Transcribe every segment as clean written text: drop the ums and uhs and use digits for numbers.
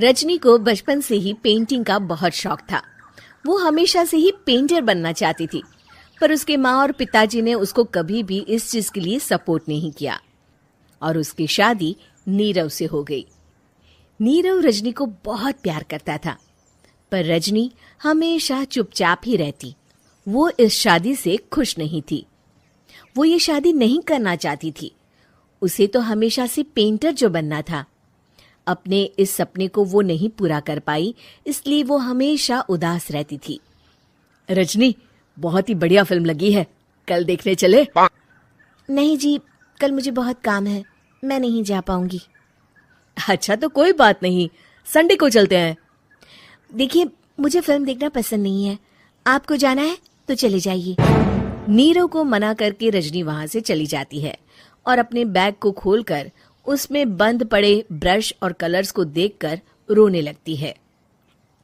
रजनी को बचपन से ही पेंटिंग का बहुत शौक था। वो हमेशा से ही पेंटर बनना चाहती थी, पर उसके माँ और पिताजी ने उसको कभी भी इस चीज के लिए सपोर्ट नहीं किया और उसकी शादी नीरव से हो गई। नीरव रजनी को बहुत प्यार करता था, पर रजनी हमेशा चुपचाप ही रहती। वो इस शादी से खुश नहीं थी। वो ये शादी नहीं करना चाहती थी। उसे तो हमेशा से पेंटर जो बनना था। अपने इस सपने को वो नहीं पूरा कर पाई, इसलिए वो हमेशा उदास रहती थी। रजनी, बहुत ही बढ़िया फिल्म लगी है, कल देखने चले? नहीं जी, कल मुझे बहुत काम है, मैं नहीं जा पाऊंगी। अच्छा तो कोई बात नहीं, संडे को चलते हैं। देखिए, मुझे फिल्म देखना पसंद नहीं है। आपको जाना है तो चले जाइए। नीरव को मना करके रजनी वहां से चली जाती है और अपने बैग को खोलकर उसमें बंद पड़े ब्रश और कलर्स को देखकर रोने लगती है।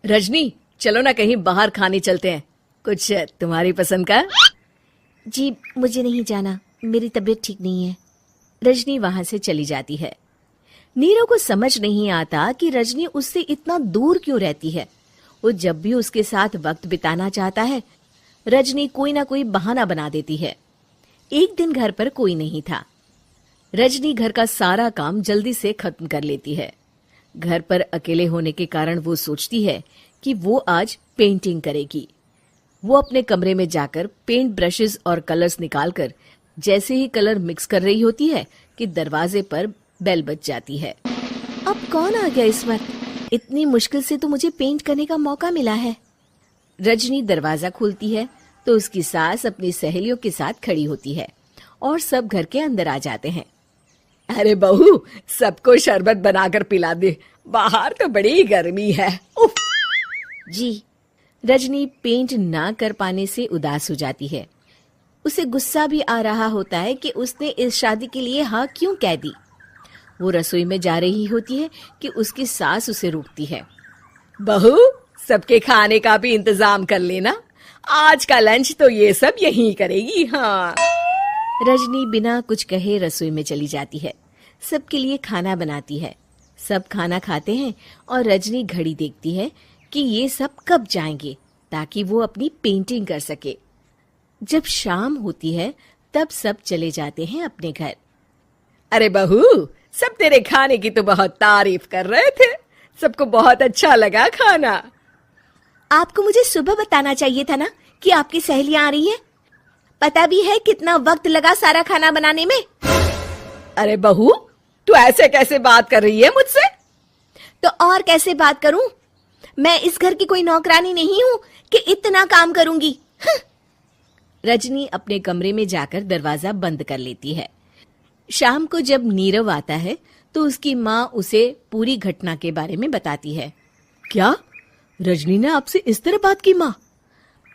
रजनी, चलो ना कहीं बाहर खाने चलते हैं, कुछ तुम्हारी पसंद का। जी, मुझे नहीं जाना, मेरी तबीयत ठीक नहीं है। रजनी वहां से चली जाती है। नीरव को समझ नहीं आता कि रजनी उससे इतना दूर क्यों रहती है। वो जब भी उसके साथ वक्त बिताना चाहता है, रजनी कोई ना कोई बहाना बना देती है। एक दिन घर पर कोई नहीं था। रजनी घर का सारा काम जल्दी से खत्म कर लेती है। घर पर अकेले होने के कारण वो सोचती है कि वो आज पेंटिंग करेगी। वो अपने कमरे में जाकर पेंट ब्रशेस और कलर्स निकालकर जैसे ही कलर मिक्स कर रही होती है कि दरवाजे पर बेल बज जाती है। अब कौन आ गया इस वक्त? इतनी मुश्किल से तो मुझे पेंट करने का मौका मिला है। रजनी दरवाजा खोलती है तो उसकी सास अपनी सहेलियों के साथ खड़ी होती है और सब घर के अंदर आ जाते हैं। अरे बहू, सबको शरबत बनाकर पिला दे, बाहर तो बड़ी गर्मी है। उफ। जी। रजनी पेंट ना कर पाने से उदास हो जाती है। उसे गुस्सा भी आ रहा होता है कि उसने इस शादी के लिए हाँ क्यों कह दी। वो रसोई में जा रही होती है कि उसकी सास उसे रोकती है। बहू, सबके खाने का भी इंतजाम कर लेना, आज का लंच तो ये सब यहीं करेगी। हाँ। रजनी बिना कुछ कहे रसोई में चली जाती है। सबके लिए खाना बनाती है। सब खाना खाते हैं और रजनी घड़ी देखती है कि ये सब कब जाएंगे ताकि वो अपनी पेंटिंग कर सके। जब शाम होती है तब सब चले जाते हैं अपने घर। अरे बहू, सब तेरे खाने की तो बहुत तारीफ कर रहे थे, सबको बहुत अच्छा लगा खाना। आपको मुझे सुबह बताना चाहिए था ना कि आपकी सहेलियां आ रही हैं। पता भी है कितना वक्त लगा सारा खाना बनाने में। अरे बहू, तू ऐसे कैसे बात कर रही है मुझसे? तो और कैसे बात करूं? मैं इस घर की कोई नौकरानी नहीं हूं कि इतना काम करूंगी। रजनी अपने कमरे में जाकर दरवाजा बंद कर लेती है। शाम को जब नीरव आता है तो उसकी माँ उसे पूरी घटना के बारे में बताती है। क्या रजनी ने आपसे इस तरह बात की माँ?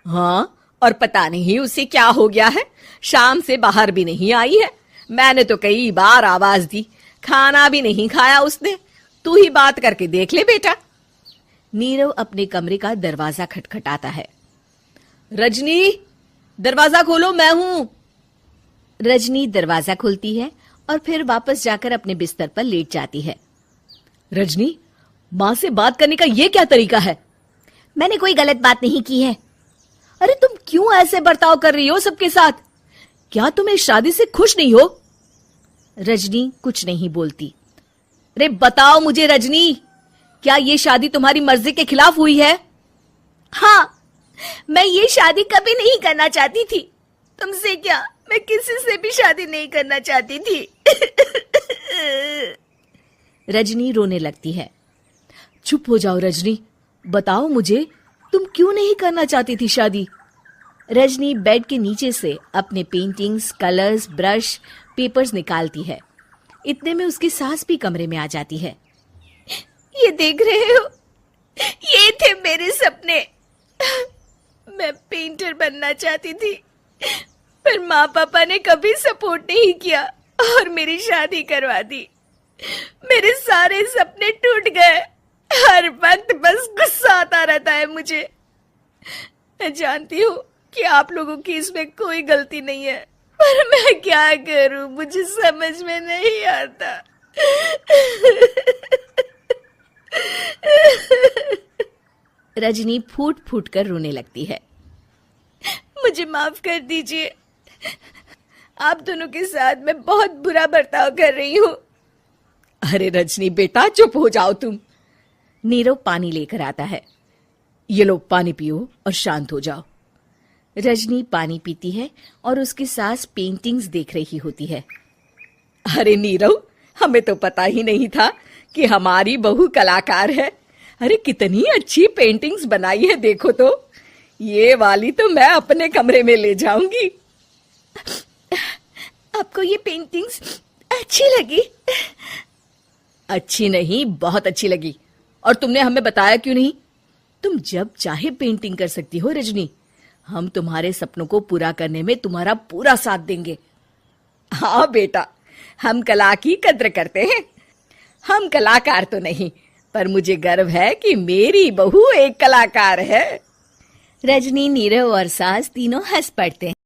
हाँ, और पता नहीं उसे क्या हो गया है, शाम से बाहर भी नहीं आई है। मैंने तो कई बार आवाज दी, खाना भी नहीं खाया उसने। तू ही बात करके देख ले बेटा। नीरव अपने कमरे का दरवाजा खटखटाता है। रजनी, दरवाजा खोलो, मैं हूं। रजनी दरवाजा खोलती है और फिर वापस जाकर अपने बिस्तर पर लेट जाती है। रजनी, माँ से बात करने का ये क्या तरीका है? मैंने कोई गलत बात नहीं की है। अरे तुम क्यों ऐसे बर्ताव कर रही हो सबके साथ? क्या तुम इस शादी से खुश नहीं हो? रजनी कुछ नहीं बोलती। अरे बताओ मुझे रजनी, क्या ये शादी तुम्हारी मर्जी के खिलाफ हुई है? हाँ, मैं ये शादी कभी नहीं करना चाहती थी। तुमसे क्या, मैं किसी से भी शादी नहीं करना चाहती थी। रजनी रोने लगती है। चुप हो जाओ रजनी, बताओ मुझे, तुम क्यों नहीं करना चाहती थी शादी? रजनी बेड के नीचे से अपने पेंटिंग्स, कलर्स, ब्रश, पेपर्स निकालती है। इतने में उसकी सास भी कमरे में आ जाती है। ये देख रहे हो, ये थे मेरे सपने। मैं पेंटर बनना चाहती थी, पर माँ पापा ने कभी सपोर्ट नहीं किया और मेरी शादी करवा दी। मेरे सारे सपने टूट गए। हर वक्त बस गुस्सा आता रहता है मुझे। मैं जानती हूँ कि आप लोगों की इसमें कोई गलती नहीं है, पर मैं क्या करूं, मुझे समझ में नहीं आता। रजनी फूट फूट कर रोने लगती है। मुझे माफ कर दीजिए, आप दोनों के साथ मैं बहुत बुरा बर्ताव कर रही हूँ। अरे रजनी बेटा चुप हो जाओ तुम। नीरव पानी लेकर आता है। ये लो पानी पियो और शांत हो जाओ। रजनी पानी पीती है और उसकी सास पेंटिंग्स देख रही होती है। अरे नीरव, हमें तो पता ही नहीं था कि हमारी बहू कलाकार है। अरे कितनी अच्छी पेंटिंग्स बनाई है, देखो तो। ये वाली तो मैं अपने कमरे में ले जाऊंगी। आपको ये पेंटिंग्स अच्छी लगी? अच्छी नहीं, बहुत अच्छी लगी। और तुमने हमें बताया क्यों नहीं? तुम जब चाहे पेंटिंग कर सकती हो रजनी। हम तुम्हारे सपनों को पूरा करने में तुम्हारा पूरा साथ देंगे। हाँ बेटा, हम कला की कद्र करते हैं। हम कलाकार तो नहीं, पर मुझे गर्व है कि मेरी बहू एक कलाकार है। रजनी, नीरव और सास तीनों हंस पड़ते हैं।